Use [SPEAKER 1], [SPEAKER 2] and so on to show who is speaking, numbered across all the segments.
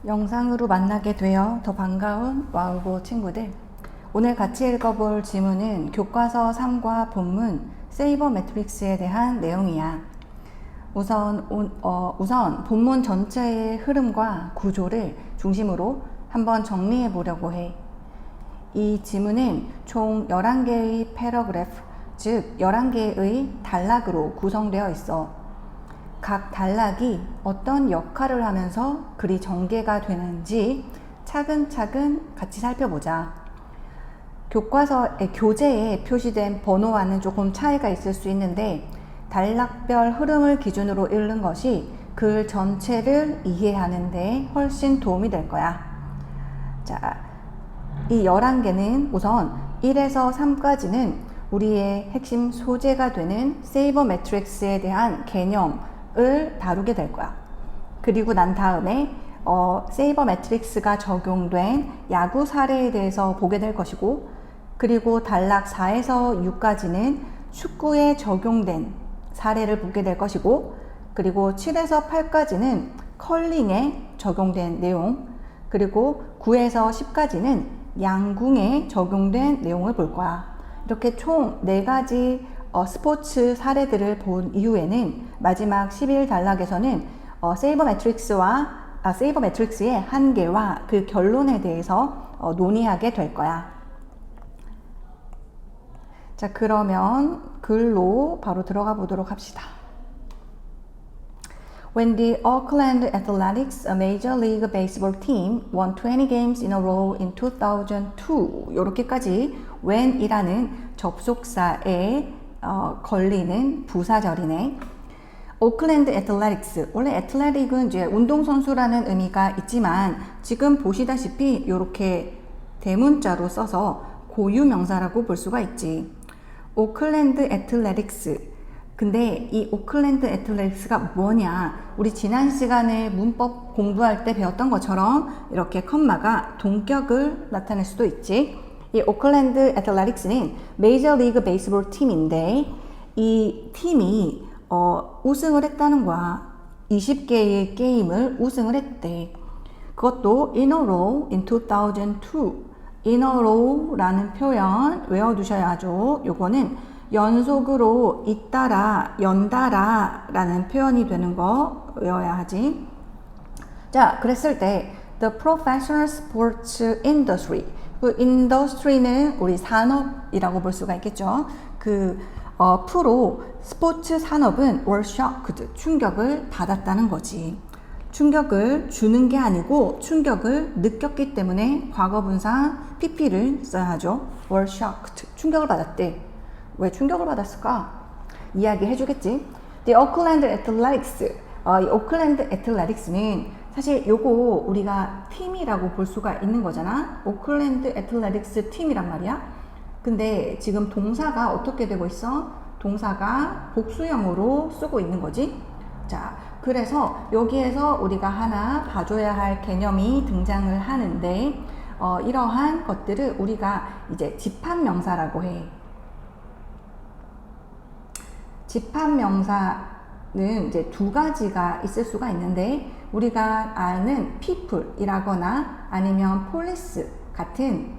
[SPEAKER 1] 영상으로 만나게 되어 더 반가운 와우고 친구들, 오늘 같이 읽어볼 지문은 교과서 3과 본문 세이버 매트릭스에 대한 내용이야. 우선 본문 전체의 흐름과 구조를 중심으로 한번 정리해 보려고 해. 이 지문은 총 11개의 패러그래프, 즉 11개의 단락으로 구성되어 있어. 각 단락이 어떤 역할을 하면서 글이 전개가 되는지 차근차근 같이 살펴보자. 교재에 표시된 번호와는 조금 차이가 있을 수 있는데 단락별 흐름을 기준으로 읽는 것이 글 전체를 이해하는 데 훨씬 도움이 될 거야. 자, 이 11개는 우선 1에서 3까지는 우리의 핵심 소재가 되는 세이버 매트릭스에 대한 개념을 다루게 될 거야. 그리고 난 다음에 세이버 매트릭스가 적용된 야구 사례에 대해서 보게 될 것이고, 그리고 단락 4에서 6까지는 축구에 적용된 사례를 보게 될 것이고, 그리고 7에서 8까지는 컬링에 적용된 내용, 그리고 9에서 10까지는 양궁에 적용된 내용을 볼 거야. 이렇게 총 4가지 스포츠 사례들을 본 이후에는 마지막 11단락에서는 세이버 매트릭스의 한계와 그 결론에 대해서 논의하게 될 거야. 자, 그러면 글로 바로 들어가 보도록 합시다. When the Oakland Athletics, a Major League Baseball team, won 20 games in a row in 2002. 이렇게까지 when이라는 접속사에 걸리는 부사절이네. 오클랜드 애틀레틱스, 원래 애틀레틱은 이제 운동선수라는 의미가 있지만 지금 보시다시피 이렇게 대문자로 써서 고유명사라고 볼 수가 있지. 오클랜드 애틀레틱스. 근데 이 오클랜드 애틀레틱스가 뭐냐? 우리 지난 시간에 문법 공부할 때 배웠던 것처럼 이렇게 컴마가 동격을 나타낼 수도 있지. 이 오클랜드 애틀레틱스는 메이저 리그 베이스볼 팀인데 이 팀이 우승을 했다는 거야. 20개의 게임을 우승을 했대. 그것도 in a row in 2002. in a row라는 표현 외워두셔야죠. 요거는 연속으로 잇따라, 연달아 라는 표현이 되는 거 외워야 하지. 자, 그랬을 때 The professional sports industry, 그 industry는 우리 산업이라고 볼 수가 있겠죠. 프로 스포츠 산업은 were shocked, 충격을 받았다는 거지. 충격을 주는 게 아니고 충격을 느꼈기 때문에 과거분사 pp를 써야 하죠. were shocked, 충격을 받았대. 왜 충격을 받았을까? 이야기해 주겠지. The Oakland Athletics, 이 오클랜드 애틀레틱스는 사실 요거 우리가 팀이라고 볼 수가 있는 거잖아. 오클랜드 애틀레틱스 팀이란 말이야. 근데 지금 동사가 어떻게 되고 있어? 동사가 복수형으로 쓰고 있는 거지. 자, 그래서 여기에서 우리가 하나 봐줘야 할 개념이 등장을 하는데 이러한 것들을 우리가 이제 집합명사라고 해. 집합명사는 이제 두 가지가 있을 수가 있는데 우리가 아는 people이라거나 아니면 police 같은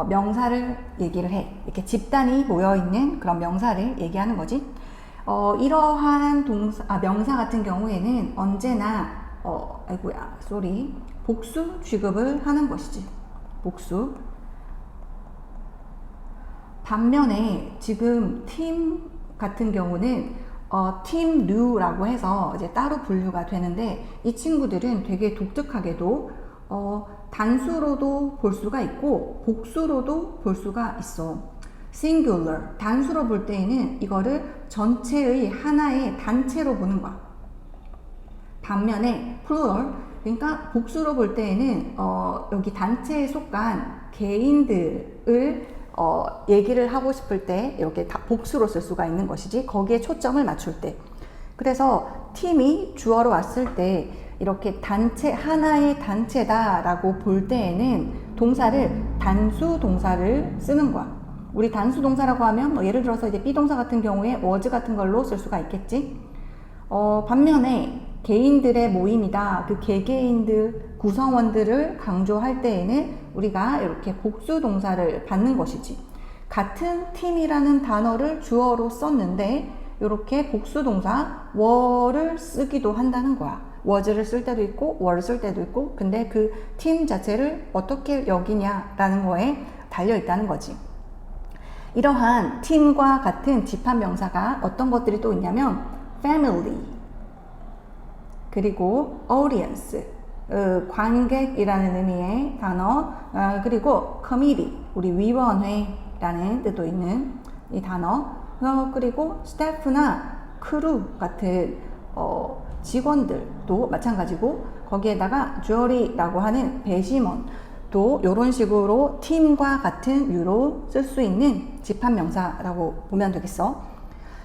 [SPEAKER 1] 명사를 얘기를 해. 이렇게 집단이 모여있는 그런 명사를 얘기하는 거지. 이러한 명사 같은 경우에는 언제나 복수 취급을 하는 것이지. 복수. 반면에 지금 팀 같은 경우는 팀 류라고 해서 이제 따로 분류가 되는데 이 친구들은 되게 독특하게도 단수로도 볼 수가 있고 복수로도 볼 수가 있어. singular, 단수로 볼 때에는 이거를 전체의 하나의 단체로 보는 거야. 반면에 plural, 그러니까 복수로 볼 때에는 여기 단체에 속한 개인들을 얘기를 하고 싶을 때 이렇게 복수로 쓸 수가 있는 것이지. 거기에 초점을 맞출 때. 그래서 팀이 주어로 왔을 때 이렇게 단체, 하나의 단체다라고 볼 때에는 동사를 단수 동사를 쓰는 거야. 우리 단수 동사라고 하면 예를 들어서 이제 비동사 같은 경우에 was 같은 걸로 쓸 수가 있겠지. 반면에 개인들의 모임이다. 그 개개인들, 구성원들을 강조할 때에는 우리가 이렇게 복수 동사를 받는 것이지. 같은 팀이라는 단어를 주어로 썼는데 이렇게 복수 동사 were를 쓰기도 한다는 거야. was를 쓸 때도 있고 were를 쓸 때도 있고, 근데 그 팀 자체를 어떻게 여기냐라는 거에 달려 있다는 거지. 이러한 팀과 같은 집합명사가 어떤 것들이 또 있냐면 family, 그리고 audience, 관객이라는 의미의 단어, 그리고 committee, 우리 위원회라는 뜻도 있는 이 단어, 그리고 staff나 crew 같은 직원들도 마찬가지고, 거기에다가 jury라고 하는 배심원, 또 이런 식으로 팀과 같은 유로 쓸 수 있는 집합명사라고 보면 되겠어.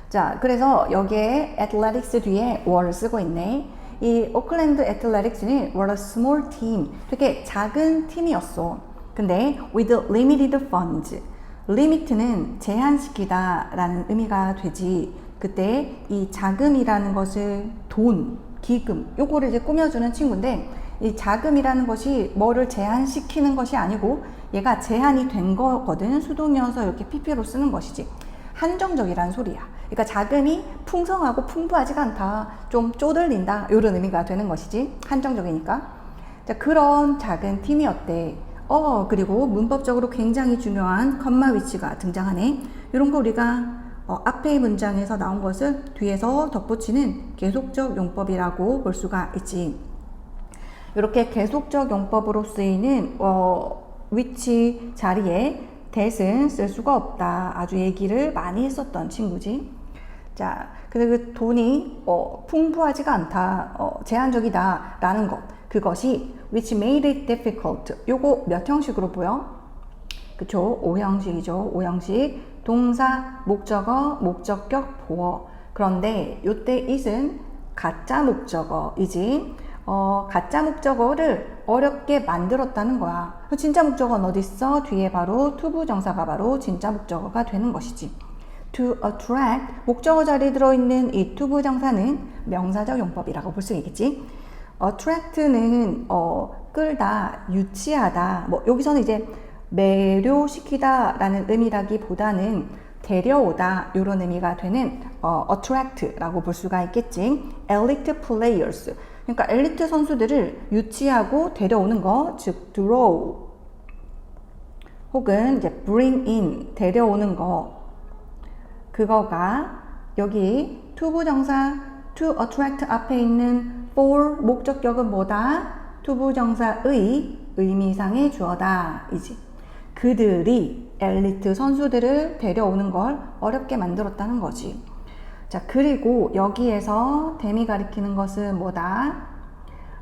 [SPEAKER 1] 자, 그래서 여기에 athletics 뒤에 were를 쓰고 있네. 이 오클랜드 애틀레틱스는 were a small team, 되게 작은 팀이었어. 근데 with limited funds, limit는 제한시키다 라는 의미가 되지. 그때 이 자금이라는 것을 돈, 기금, 요거를 이제 꾸며주는 친구인데, 이 자금이라는 것이 뭐를 제한시키는 것이 아니고 얘가 제한이 된 거거든. 수동이어서 이렇게 PP로 쓰는 것이지. 한정적이라는 소리야. 그러니까 자금이 풍성하고 풍부하지가 않다, 좀 쪼들린다, 이런 의미가 되는 것이지. 한정적이니까. 자, 그런 작은 팀이었대. 그리고 문법적으로 굉장히 중요한 컴마 위치가 등장하네. 이런 거 우리가 앞의 문장에서 나온 것을 뒤에서 덧붙이는 계속적 용법이라고 볼 수가 있지. 이렇게 계속적 용법으로 쓰이는 위치 자리에 that은 쓸 수가 없다. 아주 얘기를 많이 했었던 친구지. 자, 근데 그 돈이 풍부하지가 않다, 제한적이다 라는 것, 그것이 which made it difficult. 요거 몇 형식으로 보여? 그쵸? 5형식이죠. 5형식. 동사, 목적어, 목적격, 보어. 그런데 요때 it은 가짜 목적어이지. 가짜 목적어를 어렵게 만들었다는 거야. 진짜 목적어는 어디 있어? 뒤에 바로 투부정사가 바로 진짜 목적어가 되는 것이지. to attract, 목적어 자리에 들어있는 이 투부정사는 명사적 용법이라고 볼 수 있겠지. attract는 끌다, 유치하다, 뭐 여기서는 이제 매료시키다 라는 의미라기보다는 데려오다, 이런 의미가 되는 attract라고 볼 수가 있겠지. elite players, 그러니까 엘리트 선수들을 유치하고 데려오는 거, 즉 draw, 혹은 이제 bring in, 데려오는 거, 그거가 여기 투부정사 to attract 앞에 있는 for 목적격은 뭐다? 투부정사의 의미상의 주어다 이지. 그들이 엘리트 선수들을 데려오는 걸 어렵게 만들었다는 거지. 자, 그리고 여기에서 댐이 가리키는 것은 뭐다?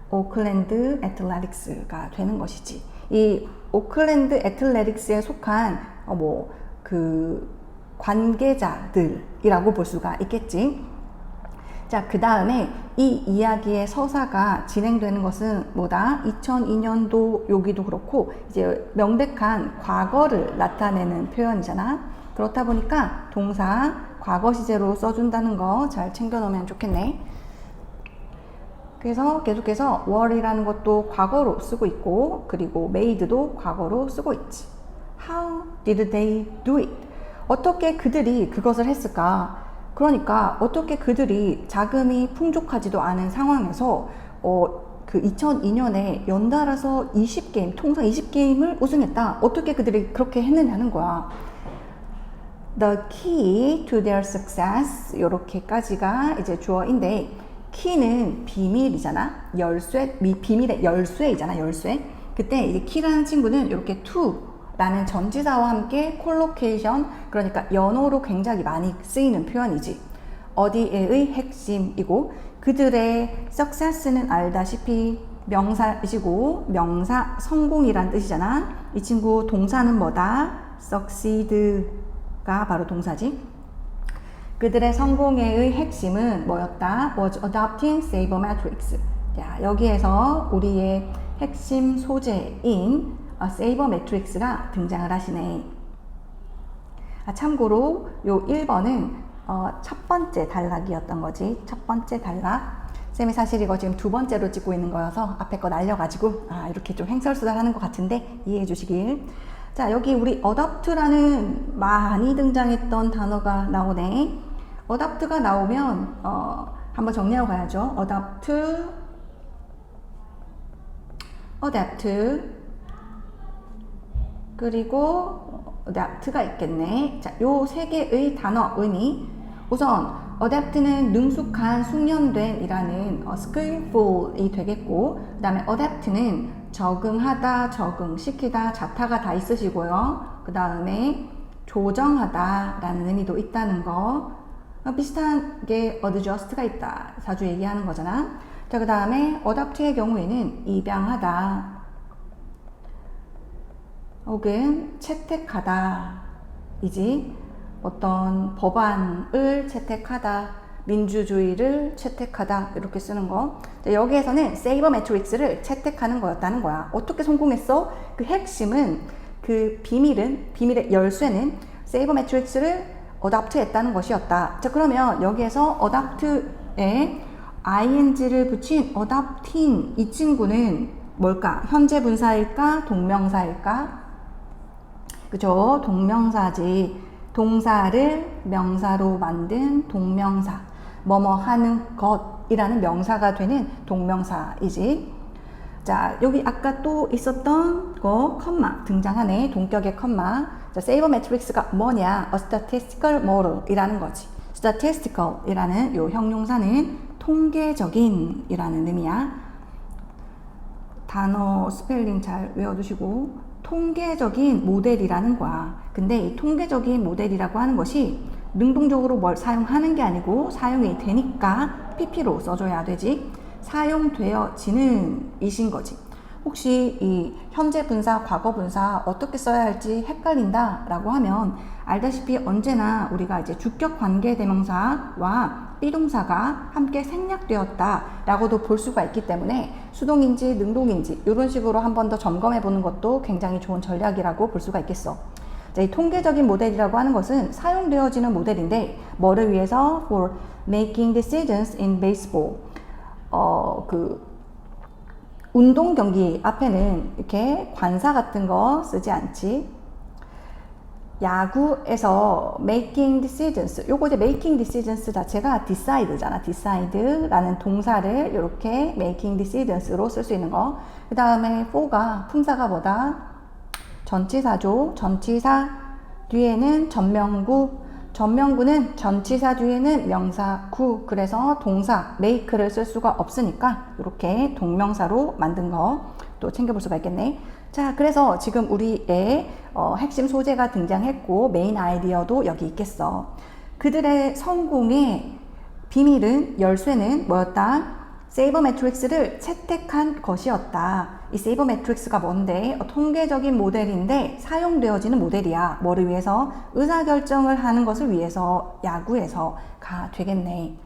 [SPEAKER 1] 오클랜드 애틀레틱스가 되는 것이지. 이 오클랜드 애틀레틱스에 속한 관계자들이라고 볼 수가 있겠지. 자, 그 다음에 이 이야기의 서사가 진행되는 것은 뭐다? 2002년도 여기도 그렇고 이제 명백한 과거를 나타내는 표현이잖아. 그렇다 보니까 동사 과거 시제로 써준다는 거 잘 챙겨 놓으면 좋겠네. 그래서 계속해서 were이라는 것도 과거로 쓰고 있고, 그리고 made도 과거로 쓰고 있지. How did they do it? 어떻게 그들이 그것을 했을까? 그러니까 어떻게 그들이 자금이 풍족하지도 않은 상황에서 그 2002년에 연달아서 20게임, 통상 20게임을 우승했다. 어떻게 그들이 그렇게 했느냐는 거야. The key to their success, 이렇게까지가 이제 주어인데, key는 비밀이잖아. 열쇠, 비밀의 열쇠이잖아. 열쇠. 그때 이제 key라는 친구는 이렇게 to 라는 전치사와 함께 콜로케이션, 그러니까 연호로 굉장히 많이 쓰이는 표현이지. 어디에의 핵심이고, 그들의 success는 알다시피 명사이시고 명사 성공이란 뜻이잖아. 이 친구 동사는 뭐다? succeed가 바로 동사지. 그들의 성공의 핵심은 뭐였다? was adopting sabermetrics. 자, 여기에서 우리의 핵심 소재인 sabermetrics가 등장을 하시네. 참고로 요 1번은 첫 번째 단락이었던 거지. 첫 번째 단락. 쌤이 사실 이거 지금 두 번째로 찍고 있는 거여서 앞에 거 날려가지고 이렇게 좀 횡설수설하는 것 같은데 이해해 주시길. 자, 여기 우리 adapt라는 많이 등장했던 단어가 나오네. adapt가 나오면 한번 정리하고 가야죠. adapt 그리고 adapt가 있겠네. 자, 요 세 개의 단어 의미. 우선 adapt는 능숙한, 숙련된 이라는 skillful이 되겠고, 그 다음에 adapt는 적응하다, 적응시키다, 자타가 다 있으시고요. 그 다음에 조정하다 라는 의미도 있다는 거. 비슷한 게 adjust가 있다. 자주 얘기하는 거잖아. 자, 그 다음에 adapt의 경우에는 입양하다 혹은 채택하다 이지. 어떤 법안을 채택하다, 민주주의를 채택하다 이렇게 쓰는 거. 여기에서는 세이버매트릭스를 채택하는 거였다는 거야. 어떻게 성공했어? 그 핵심은 그 비밀의 열쇠는 세이버매트릭스를 어답트했다는 것이었다. 자, 그러면 여기에서 어답트에 ing를 붙인 어답팅 이 친구는 뭘까? 현재 분사일까? 동명사일까? 그죠? 동명사지. 동사를 명사로 만든 동명사, 뭐뭐 하는 것이라는 명사가 되는 동명사이지. 자, 여기 아까 또 있었던 거 컴마 등장하네. 동격의 컴마. 자, 세이버매트릭스가 뭐냐? A statistical model이라는 거지. statistical이라는 요 형용사는 통계적인 이라는 의미야. 단어 스펠링 잘 외워두시고. 통계적인 모델이라는 거야. 근데 이 통계적인 모델이라고 하는 것이 능동적으로 뭘 사용하는 게 아니고 사용이 되니까 PP로 써줘야 되지. 사용되어지는 이신 거지. 혹시 이 현재 분사, 과거 분사 어떻게 써야 할지 헷갈린다 라고 하면 알다시피 언제나 우리가 이제 주격 관계 대명사와 비동사가 함께 생략되었다 라고도 볼 수가 있기 때문에 수동인지 능동인지 이런 식으로 한 번 더 점검해 보는 것도 굉장히 좋은 전략이라고 볼 수가 있겠어. 자, 이 통계적인 모델이라고 하는 것은 사용되어지는 모델인데 뭐를 위해서? For making decisions in baseball. 운동 경기 앞에는 이렇게 관사 같은 거 쓰지 않지. 야구에서 making decisions, 요거 이제 making decisions 자체가 decide잖아. decide라는 동사를 이렇게 making decisions로 쓸 수 있는 거. 그 다음에 for가 품사가 뭐다? 전치사죠. 전치사 뒤에는 전명구. 전명구는 전치사 뒤에는 명사구. 그래서 동사 make를 쓸 수가 없으니까 이렇게 동명사로 만든 거 또 챙겨볼 수가 있겠네. 자, 그래서 지금 우리의 핵심 소재가 등장했고 메인 아이디어도 여기 있겠어. 그들의 성공의 비밀은, 열쇠는 뭐였다? 세이버매트릭스를 채택한 것이었다. 이 세이버매트릭스가 뭔데? 통계적인 모델인데 사용되어지는 모델이야. 뭐를 위해서? 의사결정을 하는 것을 위해서, 야구에서가 되겠네.